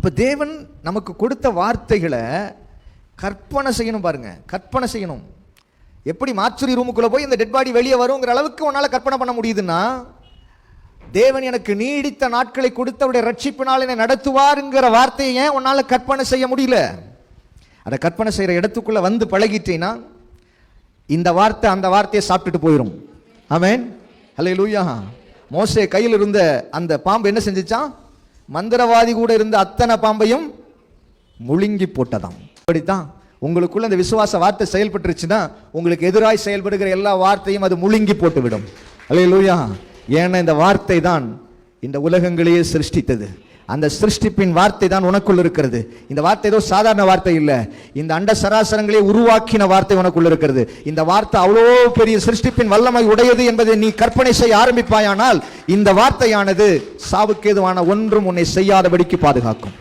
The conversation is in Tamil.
அப்போ தேவன் நமக்கு கொடுத்த வார்த்தைகளை கற்பனை செய்யணும். பாருங்க, கற்பனை செய்யணும். எப்படி மாச்சுரி ரூமுக்குள்ளே போய் இந்த டெட் பாடி வெளியே வருங்கிற அளவுக்கு உன்னால் கற்பனை பண்ண முடியுதுன்னா, தேவன் எனக்கு நீடித்த நாட்களை கொடுத்தவருடைய ரட்சிப்பினால் என்னை நடத்துவாருங்கிற வார்த்தையை ஏன் உன்னால் கற்பனை செய்ய முடியல? அதை கற்பனை செய்கிற இடத்துக்குள்ளே வந்து பழகிட்டீங்கன்னா இந்த வார்த்தை அந்த வார்த்தையை சாப்பிட்டுட்டு போயிடும். ஆமென், ஹல்லேலூயா. மோசே கையில் இருந்த அந்த பாம்பு என்ன செஞ்சிச்சான்? மந்திரவாதி கூட இருந்த அத்தனை பாம்பையும் முழுங்கி போட்டதாம். அப்படித்தான் உங்களுக்குள்ள இந்த விசுவாச வார்த்தை செயல்பட்டுருச்சுன்னா உங்களுக்கு எதிராய் செயல்படுகிற எல்லா வார்த்தையும் அது முழுங்கி போட்டு விடும். ஹல்லேலூயா. ஏன்னா இந்த வார்த்தை தான் இந்த உலகங்களையே சிருஷ்டித்தது. அந்த சிருஷ்டிப்பின் வார்த்தை தான் உனக்குள்ள இருக்கிறது. இந்த வார்த்தை ஏதோ சாதாரண வார்த்தை இல்லை. இந்த அண்ட சராசரங்களே உருவாக்கின வார்த்தை உனக்குள்ள இருக்கிறது. இந்த வார்த்தை அவ்வளோ பெரிய சிருஷ்டிப்பின் வல்லமை உடையது என்பதை நீ கற்பனை செய்ய ஆரம்பிப்பாயானால் இந்த வார்த்தையானது சாவுக்கேதுவான ஒன்றும் உன்னை செய்யாதபடிக்கு பாதுகாக்கும்.